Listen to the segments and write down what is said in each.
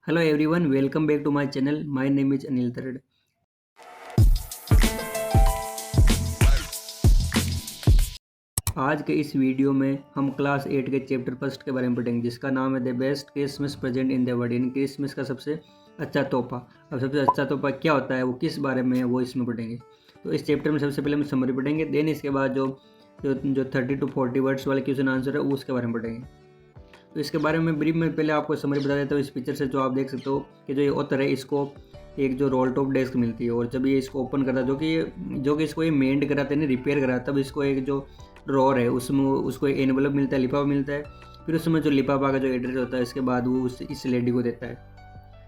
Hello everyone, welcome back to my channel. My name is Anil Tarad. आज के इस video में हम क्लास 8 के चैप्टर फर्स्ट के बारे में पढ़ेंगे जिसका नाम है the best Christmas present in the world, यानी क्रिसमस का सबसे अच्छा तोहफा। अब सबसे अच्छा तोहफा क्या होता है, वो किस बारे में है, वो इसमें पढ़ेंगे। तो इस चैप्टर में सबसे पहले हम समरी पढ़ेंगे, देन इसके बाद जो जो जो 30 to 40 वर्ड्स वाले क्वेश्चन आंसर है वो उसके बारे में पढ़ेंगे। तो इसके बारे में ब्रीफ में पहले आपको समरी बता देता हूँ। इस पिक्चर से जो आप देख सकते हो कि जो ये ऑथर है इसको एक जो रोल टॉप डेस्क मिलती है, और जब ये इसको ओपन करता है जो कि इसको ये मेंट कराते हैं, रिपेयर कराता, तब इसको एक जो ड्रॉर है उसमें उसको एक एनवलप मिलता है, लिफाफा मिलता है। फिर उसमें जो लिफाफा का जो एड्रेस होता है इसके बाद वो इस लेडी को देता है।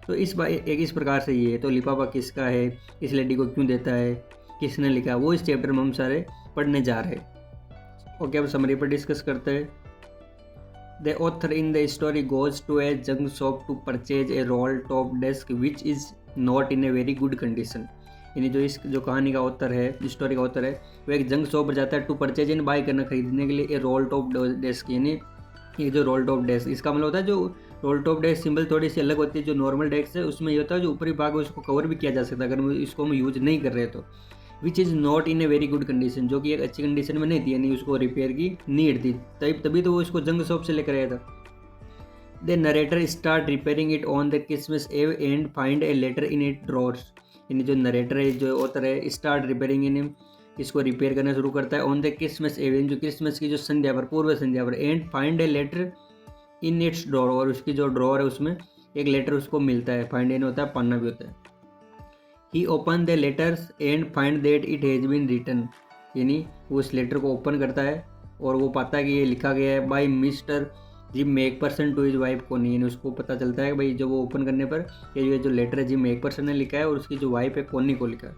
तो इस प्रकार से ये है। तो लिफाफा किसका है, इस लेडी को क्यों देता है, किसने लिखा है, वो इस चैप्टर में हम सारे पढ़ने जा रहे हैं। ओके, अब समरी पर डिस्कस करते हैं। The author in the story goes to a junk shop to purchase a roll-top desk which is not in a very good condition. यानी जो कहानी का ऑथर है, स्टोरी का ऑथर है, वो एक जंक शॉप पर जाता है टू परचेज यानी बाय करना, खरीदने के लिए ए रोल टॉप डेस्क। यानी ये जो रोल टॉप डेस्क, इसका मतलब होता है जो रोल टॉप डेस्क सिंबल थोड़ी सी अलग होती है। जो नॉर्मल डेस्क है उसमें ये होता है जो ऊपरी भाग है उसको कवर भी किया जा सकता है अगर इसको हम यूज नहीं कर रहे तो। Which is not in a very good condition, जो कि एक अच्छी कंडीशन में नहीं थी, यानी उसको रिपेयर की नीड थी, तभी तो वो इसको जंग शॉप से लेकर आया था। The narrator start repairing it on the Christmas eve and find a letter in it drawers. यानी जो नरेटर है, जो ऑथर है, स्टार्ट रिपेयरिंग इन इसको रिपेयर करना शुरू करता है ऑन द क्रिसमस एव, जो क्रिसमस की जो संध्या पर, पूर्व संध्या पर, and find a letter in its drawer, और उसकी जो ड्रॉर है उसमें एक लेटर उसको मिलता है। फाइंड इन होता है, पढ़ना भी होता है। He open the letters and find that it has been written, यानी वो उस लेटर को ओपन करता है और वो पाता है कि ये लिखा गया है by Mister Jim Macpherson to his wife Connie. यानी उसको पता चलता है कि भाई जब वो ओपन करने पर ये जो लेटर है जिम मैकपर्सन ने लिखा है और उसकी जो वाइफ है कोनी को लिखा है।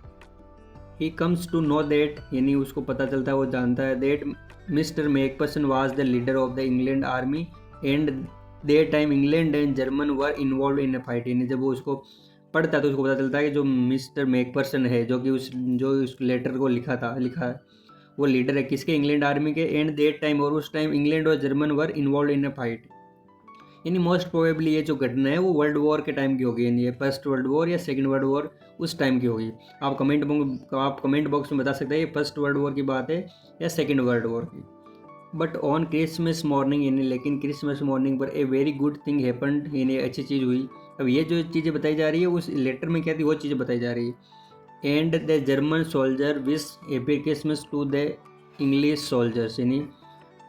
He comes to know that, यानी उसको पता चलता है, वो जानता है, that Mister Macpherson was the leader of the England army and that time England and German were involve in a fight. यानी जब वो उसको पढ़ता है तो उसको पता चलता है कि जो मिस्टर मैकपर्सन है, जो कि उस लेटर को लिखा है, वो लीडर है किसके, इंग्लैंड आर्मी के। एंड देट टाइम, और उस टाइम इंग्लैंड और German were involve in a fight. यानी मोस्ट प्रोबेबली ये जो घटना है वो वर्ल्ड वॉर के टाइम की होगी, यानी ये फर्स्ट वर्ल्ड वॉर या सेकंड वर्ल्ड वॉर उस टाइम की होगी। आप कमेंट बॉक्स में बता सकते हैं ये फर्स्ट वर्ल्ड वॉर की बात है या सेकेंड वर्ल्ड वॉर की। बट ऑन क्रिसमस मॉर्निंग, यानी लेकिन क्रिसमस मॉर्निंग पर a very good thing happened, यानी अच्छी चीज़ हुई। अब ये जो चीज़ें बताई जा रही है उस लेटर में क्या थी, वो चीज़ें बताई जा रही है। And the German soldier wish happy Christmas to the English soldiers, यानी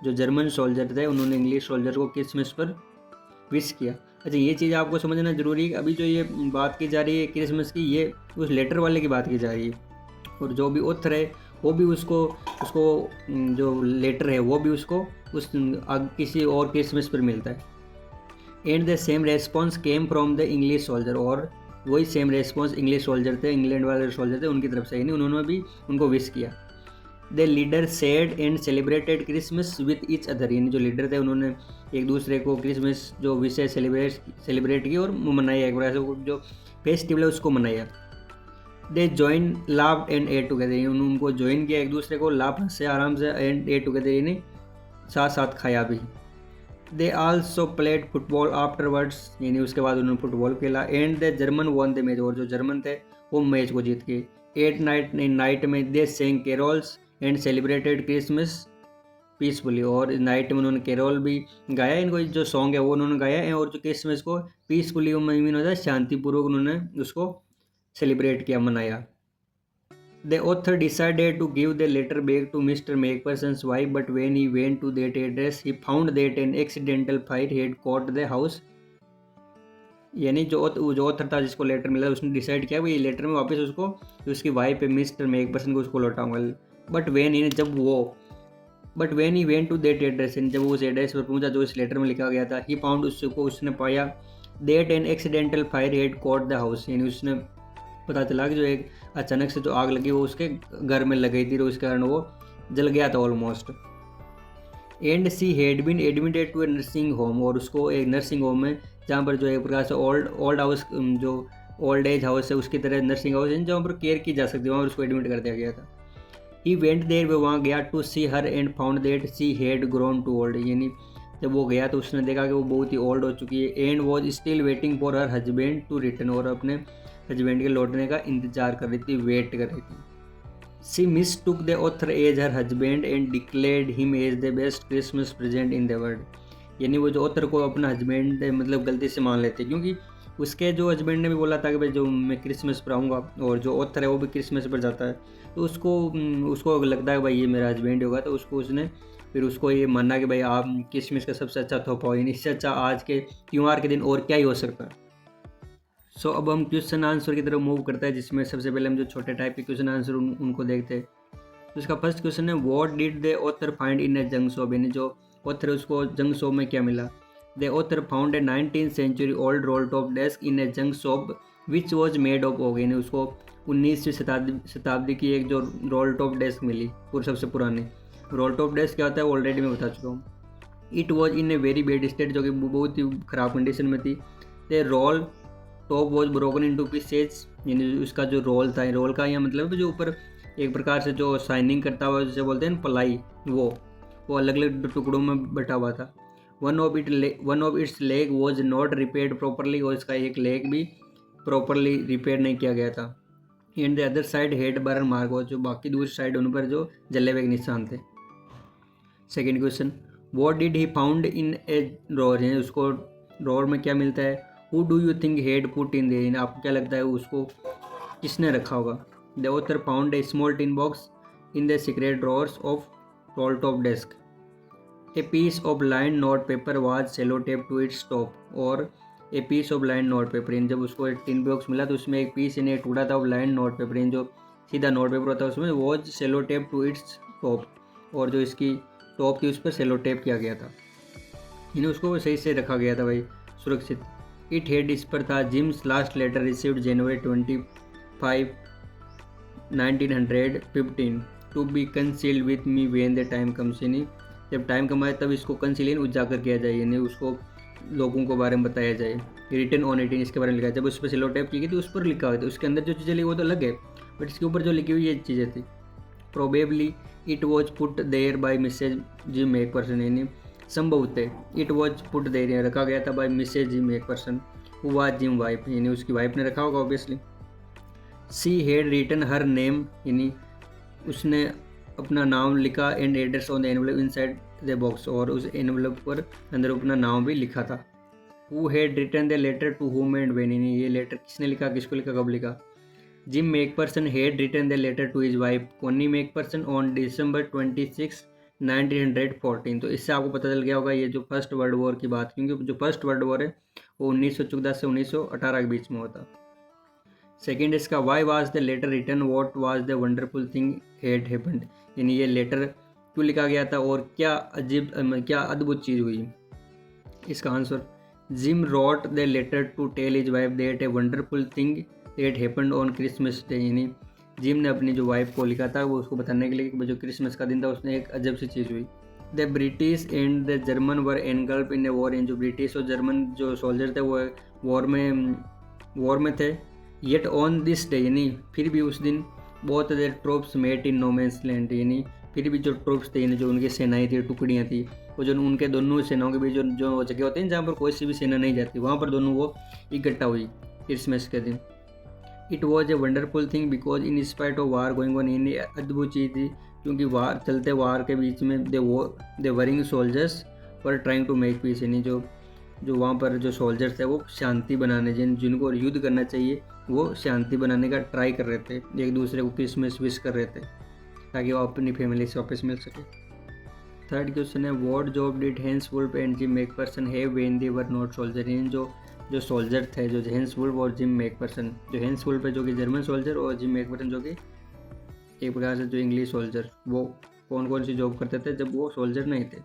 जो जर्मन सोल्जर थे उन्होंने इंग्लिश सोल्जर को क्रिसमस पर विश किया। अच्छा, ये चीज़ आपको समझना जरूरी है। अभी जो ये बात की जा रही है क्रिसमस की, ये उस लेटर वाले की बात की जा रही है, और जो भी ऑथर है वो भी उसको उसको जो लेटर है वो भी उसको किसी और क्रिसमस पर मिलता है। And the same response came from the English soldier, और वही सेम रेस्पॉन्स इंग्लिश सोल्जर थे, इंग्लैंड वाले सोल्जर थे, उनकी तरफ से, यानी उन्होंने भी उनको विश किया। The leader said and celebrated Christmas with each other, यानी जो लीडर थे उन्होंने एक दूसरे को क्रिसमस जो विषय सेलिब्रेट की और मनाया, एक बार जो फेस्टिवल है उसको मनाया। दे जॉइन लाव एंड एट टुगेदर, यानी उनको ज्वाइन किया एक दूसरे को, लाभ से आराम से, एंड एट टुगेदर यानी साथ साथ खाया भी। They also played football afterwards, यानी उसके बाद उन्होंने फुटबॉल खेला। And the German won the match, और जो जर्मन थे वो मैच को जीत के। एट नाइट में दे Seng carols and celebrated Christmas peacefully, और नाइट में उन्होंने कैरोल भी गाया, इनको जो सॉन्ग है वो उन्होंने गाया है, और जो क्रिसमस को पीसफुली मीन होता है शांतिपूर्वक उन्होंने उसको सेलिब्रेट किया, मनाया। The author decided to give the letter back to Mr. Macpherson's wife, but when he went to that address, he found that an accidental fire had caught the house. यानी जो author था जिसको letter मिला उसने decide किया ये letter में वापस उसको उसकी वाइफ है मिस्टर मैकपर्सन को उसको लौटाऊंगा। But when he went to that address, जब वो उस एड्रेस पर पहुंचा जो इस लेटर में लिखा गया था, ही फाउंड, उसने पाया that an accidental fire head caught the house, यानी उसने पता चला कि जो एक अचानक से जो आग लगी वो उसके घर में लग गई थी, तो उस कारण वो जल गया था almost. And she had been admitted to a nursing home, और उसको एक नर्सिंग होम में, जहाँ पर जो एक प्रकार से ओल्ड हाउस, जो ओल्ड एज हाउस है उसकी तरह नर्सिंग हाउस है जहाँ पर केयर की जा सकती है, वहाँ पर उसको एडमिट कर दिया गया था। ही वेंट देयर, वो वहाँ गया, to see her and found that she had grown too old, यानी जब वो गया तो उसने देखा कि वो बहुत ही ओल्ड हो चुकी है। And was still waiting for her husband to return, और अपने हस्बैंड के लौटने का इंतजार कर रही थी, वेट कर रही थी। She mistook the author as her husband and declared him as the best Christmas present in the world. यानी वो जो ऑथर को अपना हस्बैंड मतलब गलती से मान लेते, क्योंकि उसके जो हस्बैंड ने भी बोला था कि भाई जो मैं क्रिसमस पर आऊँगा, और जो ऑथर है वो भी क्रिसमस पर जाता है, तो उसको लगता है भाई ये मेरा हस्बैंड होगा, तो उसने फिर उसको ये मानना कि भाई आप क्रिसमस का सबसे अच्छा तोहफा हो, इससे अच्छा आज के त्यौहार के दिन और क्या ही हो सकता है। सो अब हम क्वेश्चन आंसर की तरफ मूव करते हैं, जिसमें सबसे पहले हम जो छोटे टाइप के क्वेश्चन आंसर उनको देखते हैं। तो इसका फर्स्ट क्वेश्चन है, what did the author find in a junk shop, यानी जो ऑथर उसको जंग शॉप में क्या मिला। The author found a 19th century old roll top desk in a junk shop which was made of oak, यानी उसको 19वीं शताब्दी की एक जो रोल टॉप डेस्क मिली, सबसे पुरानी। रोल टॉप डेस्क क्या होता है ऑलरेडी मैं बता चुका हूँ। It was in a very bad state, जो कि बहुत ही ख़राब कंडीशन में थी। The role top was broken in to pieces, यानी उसका जो रोल था, रोल का यह मतलब जो ऊपर एक प्रकार से जो शाइनिंग करता हुआ जैसे बोलते हैं पलाई, वो अलग अलग टुकड़ों में बटा हुआ था। One of its leg was not repaired properly, और इसका एक लेग भी प्रॉपरली रिपेयर नहीं किया गया था। And the other side head burn mark, और जो बाकी दूसरी साइड उन पर जो जले हुए निशान थे। Second question, what did he found in a drawer, यानी उसको ड्रॉर में क्या मिलता है। Who do you think he'd put in there, आपको क्या लगता है उसको किसने रखा होगा। The author found a small tin box in the secret drawers of roll top desk. A piece of line note paper was sellotape to its top, और a piece of line note paper, इन जब उसको एक tin box मिला तो उसमें एक piece यानी एक टुकड़ा था ऑफ लाइन नोट पेपर, इन जो सीधा नोट पेपर होता है उसमें was sellotape to its top, और जो इसकी टॉप थी उस पर सेलो टेप किया गया था, इन्हें उसको सही से रखा गया था भाई, सुरक्षित। इट हेड इस पर था, Jim's last letter received January 25, 1915 to be concealed with me when the time comes, यानी जब टाइम कम आए तब इसको कंसीलियन उजागर किया जाए, यानी उसको लोगों को बारे में बताया जाए। रिटर्न ऑन इट, इसके बारे में लिखा है। जब उस पर सेलो टेप की गई थी उस पर लिखा हुआ था, उसके अंदर जो चीज़ें लिखी वो तो अलग है, बट इसके ऊपर जो लिखी हुई ये चीज़ें थी। Probably it was put there by Mrs Jim McPherson, यानी संभवतः इट वॉज पुट देयर रखा गया था by Mrs Jim McPherson who was Jim wife, यानी उसकी वाइफ ने रखा होगा obviously. She had written her name, यानी उसने अपना नाम लिखा, and address on the envelope inside the box, और उस एनवलप पर अंदर अपना नाम भी लिखा था। Who had written the letter to whom and when, यानी ये लेटर किसने लिखा, किसको लिखा, कब लिखा। Jim McPherson had written the letter to his wife Connie McPherson on December 26, 1914। तो इससे आपको पता चल गया होगा ये जो फर्स्ट वर्ल्ड वॉर की बात, क्योंकि जो फर्स्ट वर्ल्ड वॉर है वो 1914 से 1918 के बीच में होता। सेकेंड इसका, why was the letter written, what was the wonderful thing had happened, यानी ये लेटर क्यों लिखा गया था और क्या अद्भुत चीज़ हुई। इसका answer, Jim wrote the letter to tell his wife that a wonderful thing that happened on Christmas day, यानी जिम ने अपनी जो वाइफ को लिखा था वो उसको बताने के लिए कि जो क्रिसमस का दिन था उसमें एक अजब सी चीज़ हुई। The British and the German were engulf in a war, इन जो ब्रिटिश और जर्मन जो सोल्जर थे वो वॉर में थे। येट ऑन दिस डे, यानी फिर भी उस दिन बहुत देर troops met in no man's land, यानी फिर भी जो ट्रूप्स थे यानी जो उनकी सेनाएं थी, टुकड़ियाँ थी, वो जो उनके दोनों सेनाओं के बीच जो जगह होती है जहाँ पर कोई सी भी सेना नहीं जाती, वहाँ पर दोनों वो इकट्ठा हुई क्रिसमस के दिन। It was a wonderful thing because in spite of war going on, इन अद्भुत चीज़ थी क्योंकि वार के बीच में they warring soldiers were trying to make peace, यानी जो वहाँ पर जो सोल्जर्स थे वो शांति बनाने जिनको युद्ध करना चाहिए वो शांति बनाने का ट्राई कर रहे थे, एक दूसरे को क्रिसमस विश कर रहे थे ताकि वो अपनी फैमिली से वापस मिल सके। थर्ड क्वेश्चन है, what job did Hans Wolf and Jim Macpherson have when they were not soldier, इन जो सोल्जर थे जो हैंस वुल्फ और जिम मैकफर्सन, जो हैंस वुल्फ है जो कि जर्मन सोल्जर और जिम मैकफर्सन जो कि एक प्रकार से जो इंग्लिश सोल्जर, वो कौन कौन सी जॉब करते थे जब वो सोल्जर नहीं थे।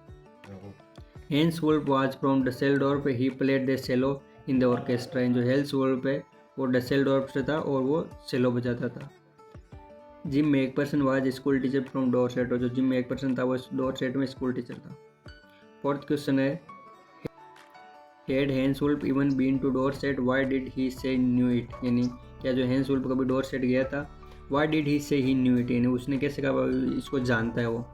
Hans Wolf was from Dusseldorf, he played the cello in the orchestra, जो हैंस वुल्फ है वो डसेल्डोर्फ से था और वो सेलो बजाता था। Jim Macpherson was school teacher from Dorset, और जो जिम मैकफर्सन था वो डॉरसेट में स्कूल टीचर था। फोर्थ क्वेश्चन है, had Hans Wolf even been to Dorset, why did he so knew it, यानी क्या जो हैंस वुल्फ कभी डॉरसेट गया था, व्हाई डिड ही से ही न्यू इट, यानी उसने कैसे कहा इसको जानता है वो।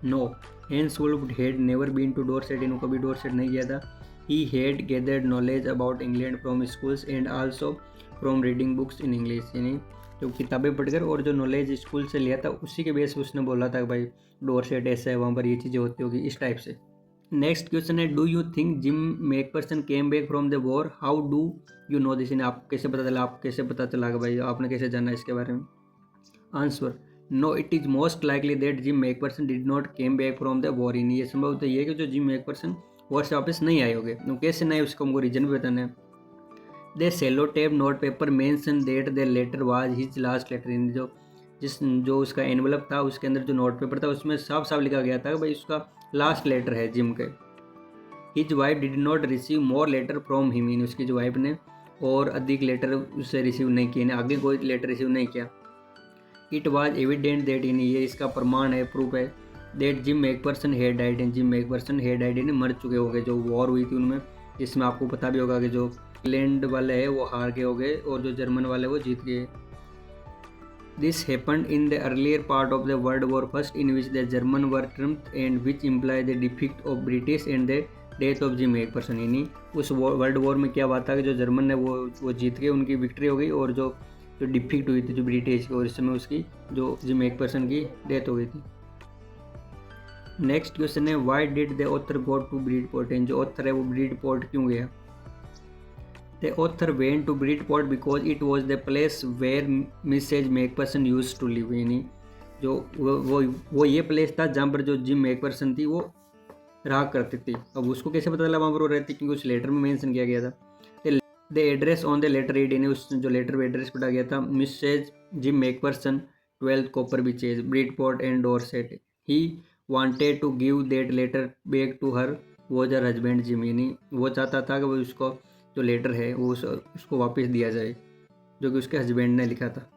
No, Hans Wolf had never been to Dorset, इन्होंने कभी डॉर्सेट नहीं किया था। He had gathered knowledge about England from schools and also from reading books in English, यानी जो किताबें पढ़कर और जो नॉलेज स्कूल से लिया था उसी के बेस पे उसने बोला था कि भाई डॉर्सेट ऐसा है, वहाँ पर ये चीज़ें होती होगी, इस टाइप से। नेक्स्ट क्वेश्चन है, do you think gym Macpherson came back from the war, how do you know this, आप कैसे पता चला, आप कैसे पता चला कि भाई आपने कैसे जाना इसके बारे में। Answer, no it is most likely that Jim McPherson did not came back from the war in, ये संभवतः ये है कि जो जिम मैकफर्सन वॉर से वापस नहीं आए होंगे। तो कैसे नहीं, उसको हमको रीजन भी बताना है। The sellotape note paper mention that the letter was his last letter, इन जो उसका एनवलप था उसके अंदर जो नोट पेपर था उसमें साफ साफ लिखा गया था कि भाई उसका लास्ट लेटर है जिम के। His wife did not receive more letter from him, इन उसकी जो वाइफ ने और अधिक लेटर उससे रिसीव नहीं किए, आगे कोई लेटर रिसीव नहीं किया। इट वॉज एविडेंट दैट, इन ये इसका प्रमाण है, प्रूफ है, that Jim McPherson had died, and Jim McPherson had died, यानी मर चुके हो गए जो वॉर हुई थी उनमें, जिसमें आपको पता भी होगा कि जो इंग्लैंड वाले हैं वो हार गए हो गए और जो जर्मन वाले वो जीत गए। This happened in the earlier part of the world war first in which the German were trumped and which imply the defeat of British and the death of gym McPherson, यानी उस world war में क्या हुआ था कि जो German है वो जीत गए, उनकी विक्ट्री हो गई, और जो जो डिफीट हुई थी जो ब्रिटिश की, और इस समय उसकी जो जिम मैकफर्सन की डेथ हो गई थी। नेक्स्ट क्वेश्चन है, why did the author go to Bridport, and जो ऑथर है वो ब्रीडपोर्ट क्यों गया। The author went to Bridport because it was the place where Mrs Macpherson use to live, यानी जो वो ये प्लेस था जहाँ पर जो जिम मैकफर्सन थी वो रहा करती थी। अब उसको कैसे पता चला वहाँ पर वो रहती, क्योंकि उस लेटर में मेंशन किया गया था। The address on the letter read, यानी उस जो लेटर में एड्रेस पढ़ा गया था, Mrs Jim Macpherson 12 Copper Beeches Bridport and Dorset, he wanted to give that letter back to her was her husband Jim, यानी वो चाहता था कि वो उसको जो लेटर है वो उसको वापस दिया जाए जो कि उसके हस्बैंड ने लिखा था।